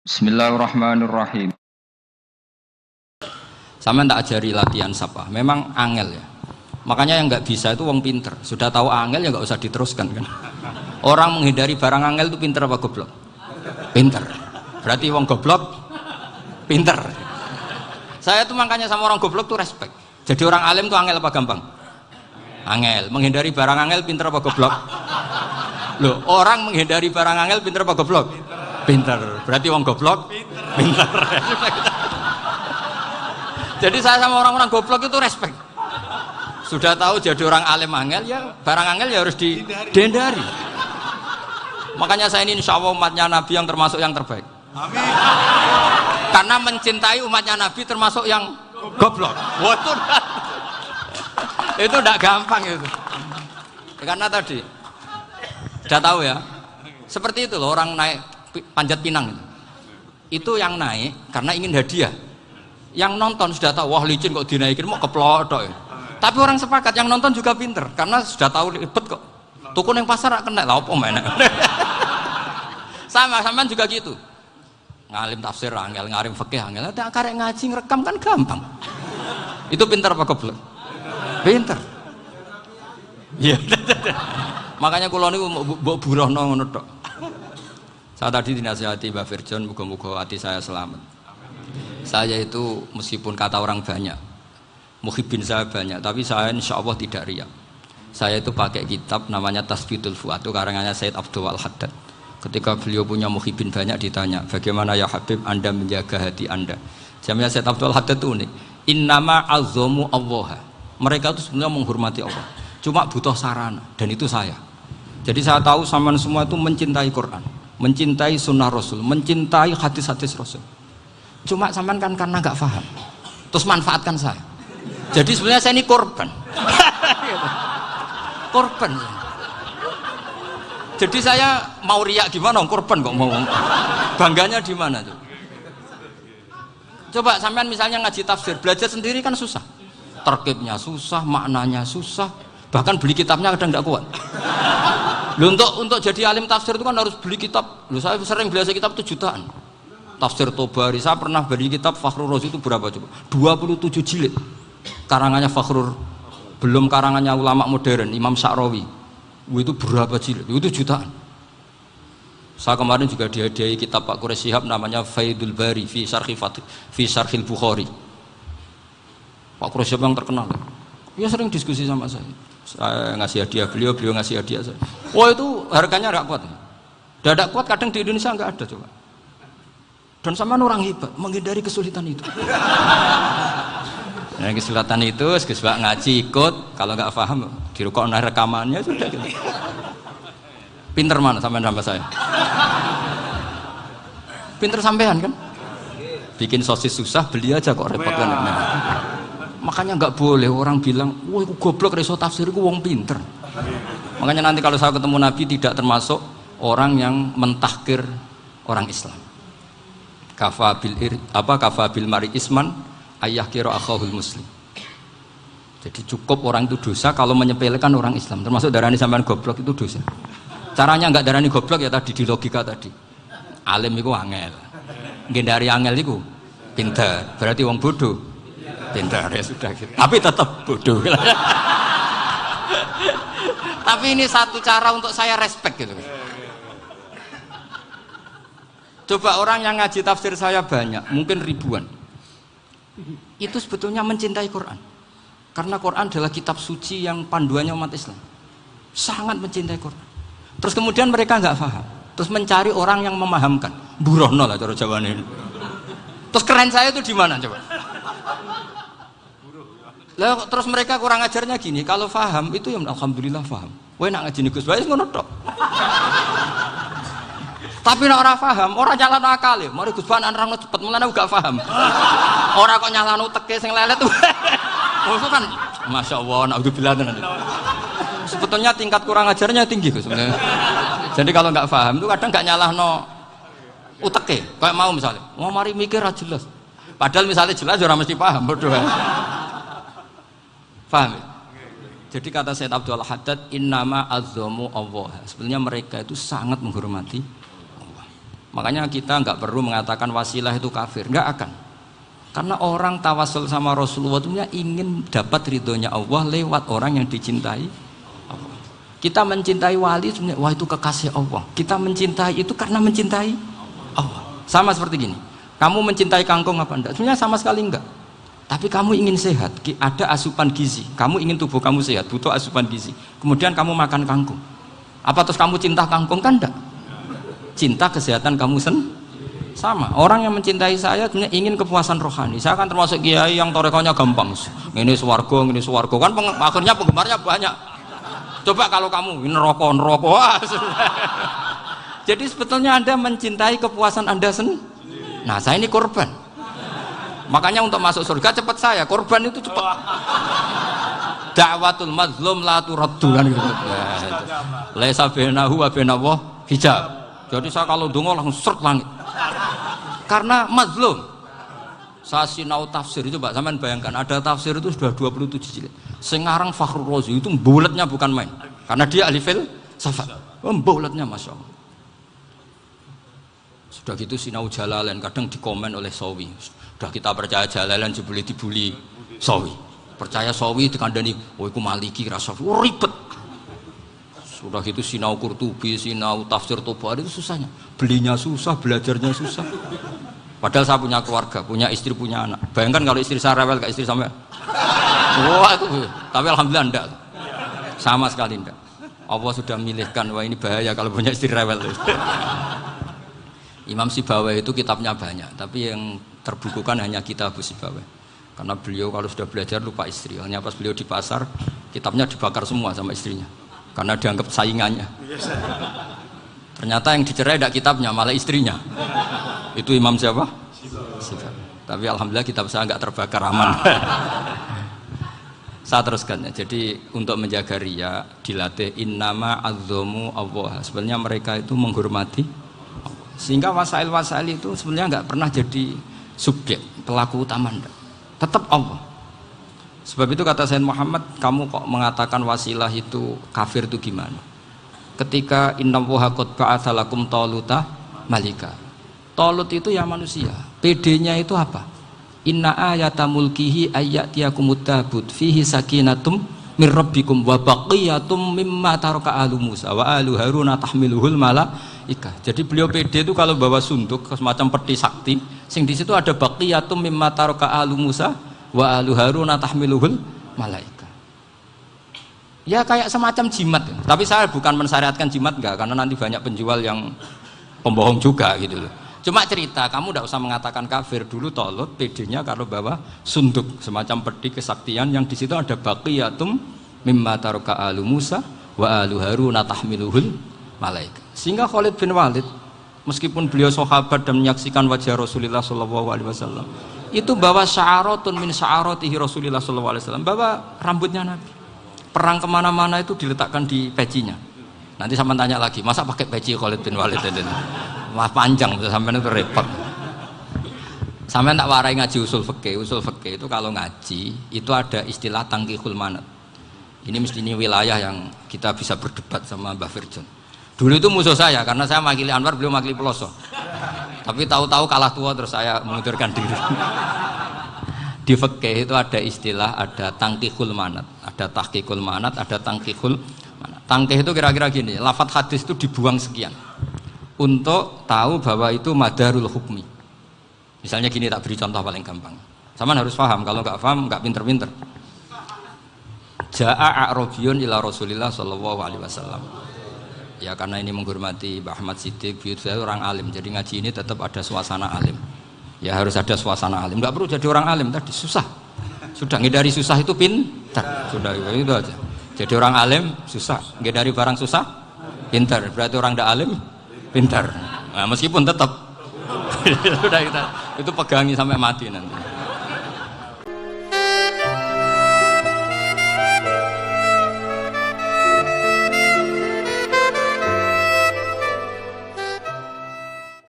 Bismillahirrahmanirrahim. Sama tak ajari latihan sapa. Memang angel ya. Makanya yang nggak bisa itu wong pinter. Sudah tahu angel ya nggak usah diteruskan kan. Orang menghindari barang angel itu pinter apa goblok? Pinter. Berarti wong goblok pinter. Saya tuh makanya sama orang goblok tuh respect. Jadi orang alim tuh angel apa gampang? Angel. Menghindari barang angel pinter apa goblok? Loh, orang menghindari barang angel pinter apa goblok? Pinter. Berarti wong goblok pinter. Jadi saya sama orang-orang goblok itu respect. Sudah tahu jadi orang alim angel ya barang angel ya harus dihindari. Makanya saya ini insya Allah umatnya Nabi yang termasuk yang terbaik. Amin. Karena mencintai umatnya Nabi termasuk yang goblok. Waduh. Itu tidak gampang itu. Karena tadi sudah tahu ya. Seperti itu loh orang naik Panjat Pinang itu yang naik karena ingin hadiah. Yang nonton sudah tahu wah licin kok dinaikin mau keplodok ya. Tapi orang sepakat yang nonton juga pinter karena sudah tahu ribet kok. Tuku yang pasar kena lah apa mana. Sama juga gitu. Ngalim tafsir angel, ngalim fikih angel. Tak karek ngaji ngerekam kan gampang. Itu pinter apa goblok? Pinter. Iya. Makanya kula niku mbok burohno ngono tok. Saya tadi dinasihati Mbak Firjon, moga-moga hati saya selamat. Saya itu meskipun kata orang banyak, muhibbin saya banyak, tapi saya insya Allah tidak riya. Saya itu pakai kitab namanya Tasbitul Fuad, itu karangannya Sayyid Abdul Al-Haddad. Ketika beliau punya muhibbin banyak ditanya, bagaimana ya Habib Anda menjaga hati Anda? Jamnya Sayyid Abdul Al-Haddad itu unik. Innama azzamu Allah. Mereka itu sebenarnya menghormati Allah. Cuma butuh sarana, dan itu saya. Jadi saya tahu sampean semua itu mencintai Quran, mencintai sunnah Rasul, mencintai hadis-hadis Rasul. Cuma sampean kan karena nggak paham, terus manfaatkan saya. Jadi sebenarnya saya ini korban. Korban. Jadi saya mau riak gimana? Korban kok mau. Bangganya di mana tuh? Coba sampean misalnya ngaji tafsir, belajar sendiri kan susah. Terkibnya susah, maknanya susah, bahkan beli kitabnya kadang nggak kuat. Loh, untuk jadi alim tafsir itu kan harus beli kitab. Loh, saya sering belajar kitab itu jutaan. Tafsir Tobari, saya pernah beli kitab Fakhrur Razi itu berapa coba? 27 jilid. Karangannya Fakhrur, belum karangannya ulama modern, Imam Sa'rawi. Itu berapa jilid? Itu jutaan. Saya kemarin juga dihadiahi kitab Pak Quraish Shihab namanya Faidul Bari fi Syarhil Bukhari. Pak Quraish Shihab yang terkenal. Dia sering diskusi sama saya. Saya ngasih hadiah beliau ngasih hadiah saya. Wah itu harganya nggak kuat. Dadak kuat kadang di Indonesia nggak ada coba. Dan sama orang hebat menghindari kesulitan itu. Nah, kesulitan itu sebab ngaji ikut, kalau nggak paham dirukokno rekamannya sudah gitu. Pinter mana sampean sama saya? Pinter sampean kan? Bikin sosis susah, beli aja kok repot kan. Nah, makanya nggak boleh orang bilang, wah aku goblok reso tafsir aku wong pinter. Makanya nanti kalau saya ketemu Nabi tidak termasuk orang yang mentahkir orang Islam. Kafabil mari isman ayah kira akhahul muslim. Jadi cukup orang itu dosa kalau menyepelekan orang Islam, termasuk darani sampean goblok itu dosa. Caranya nggak darani goblok ya tadi di logika tadi. Alim itu angel, ngendari angel itu pinter, berarti wong bodoh pinter ya sudah gitu. Tapi tetap bodoh. Tapi ini satu cara untuk saya respect gitu. Coba orang yang ngaji tafsir saya banyak, mungkin ribuan. Itu sebetulnya mencintai Quran. Karena Quran adalah kitab suci yang panduannya umat Islam. Sangat mencintai Quran. Terus kemudian mereka nggak paham. Terus mencari orang yang memahamkan. Burohno lah cara jawabannya ini. Terus keren saya itu di mana coba? Lah terus mereka kurang ajarnya gini, kalau paham itu ya alhamdulillah paham. Wah nak ngaji Gus Bae ngono tok. Tapi nek ora paham, ora nyalano akale. Mari Gus Bae nerangno cepet mulane gak paham. Ora kok nyalano teke sing lelet. Itu kan Masya Allah, naudzubillah tenan. Sebetulnya tingkat kurang ajarnya tinggi Gus sebenarnya. Jadi kalau nggak paham itu kadang nggak nyalahno uteke. Kayak mau misalnya, mau mari mikir aja jelas. Padahal misalnya jelas ora mesti paham, bodoh. Paham ya? Jadi kata Sayyid Abdul Haddad, innama azzamu Allah. Sebenarnya mereka itu sangat menghormati Allah. Makanya kita nggak perlu mengatakan wasilah itu kafir, nggak akan. Karena orang tawasul sama Rasulullah itu ingin dapat ridhonya Allah lewat orang yang dicintai Allah. Kita mencintai wali sebenarnya, wah itu kekasih Allah. Kita mencintai itu karena mencintai Allah. Sama seperti gini, kamu mencintai kangkung apa enggak? Sebenarnya sama sekali enggak. Tapi kamu ingin sehat, ada asupan gizi. Kamu ingin tubuh kamu sehat, butuh asupan gizi. Kemudian kamu makan kangkung. Apa terus kamu cinta kangkung? Kan enggak. Cinta kesehatan kamu sama. Orang yang mencintai saya sebenarnya ingin kepuasan rohani. Saya kan termasuk kiai yang torekonya gampang. Ini swarga, kan akhirnya penggemarnya banyak. Coba kalau kamu ini neraka. Jadi sebetulnya Anda mencintai kepuasan Anda sendiri. Nah, saya ini korban. Makanya untuk masuk surga cepat saya, korban itu cepat. Da'watul mazlum la turaddu kan gitu. Laisa bainahu wa bainallah hijab. Jadi saya kalau dongo langsung seret langit. Karena mazlum. Saya sinau tafsir itu, Pak, sampean bayangkan ada tafsir itu sudah 27 jilid. Sengarang Fakhrul Razi itu bulatnya bukan main. Karena dia ahli filsafat. Bulatnya Masya Allah. Sudah gitu sinau Jalalain kadang dikomen oleh Sawi. Sudah kita percaya Jalalain dibuli Sawi. Percaya Sawi dikandani, oh iku Maliki rasa ribet. Sudah gitu sinau Qurtubi, sinau tafsir Tabari itu susahnya. Belinya susah, belajarnya susah. Padahal saya punya keluarga, punya istri, punya anak. Bayangkan kalau istri saya rewel, kayak istri sampai. Wah itu, tapi alhamdulillah enggak. Sama sekali enggak. Allah sudah milihkan, wah ini bahaya kalau punya istri rewel. Imam Sibawai itu kitabnya banyak, tapi yang terbukukan hanya Kitab Sibawai. Karena beliau kalau sudah belajar lupa istri. Hanya pas beliau di pasar, kitabnya dibakar semua sama istrinya. Karena dianggap saingannya. Ternyata yang dicerai tidak kitabnya, malah istrinya. Itu Imam siapa? Sibawai. Tapi alhamdulillah kitab saya nggak terbakar, aman. Saya teruskan ya. Jadi untuk menjaga riya dilatih innama azzamu Allah. Sebenarnya mereka itu menghormati Allah. Sehingga wasail itu sebenarnya nggak pernah jadi subjek pelaku utama, enggak. Tetap Allah. Sebab itu kata Sayyid Muhammad, kamu kok mengatakan wasilah itu kafir itu gimana? Ketika innallaha qad ba'atsa lakum taluta malika. Talut itu ya manusia. PD-nya itu apa? Inna ayata mulkihi ayyatiyakumut tabut fihi sakinatum mir rabbikum wa baqiyatum mimma taraka alu Musa wa alu Haruna tahmiluhul malaika. Jadi beliau PD itu kalau bawa sunduk semacam peti sakti, sing di situ ada baqiyatum mimma taraka alu Musa wa alu Haruna tahmiluhul malaika. Ya kayak semacam jimat. Tapi saya bukan mensyariatkan jimat enggak, karena nanti banyak penjual yang pembohong juga gitu loh. Cuma cerita, kamu tidak usah mengatakan kafir. Dulu Talut PD-nya kalau bawa sunduk semacam peti kesaktian yang di situ ada baqiyatum mimma taraka alu Musa wa alu Haruna tahmiluhul malaika. Sehingga Khalid bin Walid meskipun beliau sahabat dan menyaksikan wajah Rasulullah SAW, itu bawa sya'aratun min sya'aratihi Rasulullah SAW, bawa rambutnya Nabi. Perang kemana-mana itu diletakkan di pecinya. Nanti sama tanya lagi, masa pakai peci Khalid bin Walid itu? Wah panjang, sampai itu repot. Sampai tak warai ngaji usul fikih. Usul fikih itu kalau ngaji itu ada istilah tangkihul manat. Ini mesti ini wilayah yang kita bisa berdebat sama Mbah Firjon. Dulu itu musuh saya karena saya makili Anwar, beliau makili Peloso. Tapi tahu-tahu kalah tua terus saya mengundurkan diri. Di fikih itu ada istilah, ada tangkihul manat, ada tahqiqul manat, ada tangkihul manat. Tangkih itu kira-kira gini, lafadz hadis itu dibuang sekian untuk tahu bahwa itu madarul hukmi. Misalnya gini, tak beri contoh paling gampang. Sama harus paham, kalau nggak paham nggak pinter-pinter. Ja'a a'rabiyun ila Rasulillah sallallahu alaihi wasallam. Ya karena ini menghormati Mbah Ahmad Siddiq, saya orang alim, jadi ngaji ini tetap ada suasana alim. Ya harus ada suasana alim. Nggak perlu jadi orang alim tadi, susah. Sudah ngedari susah itu pintar. Sudah itu aja. Jadi orang alim susah, ngedari barang susah pintar. Berarti orang tidak alim pintar. Nah, meskipun tetap sudah kita itu pegangi sampai mati nanti.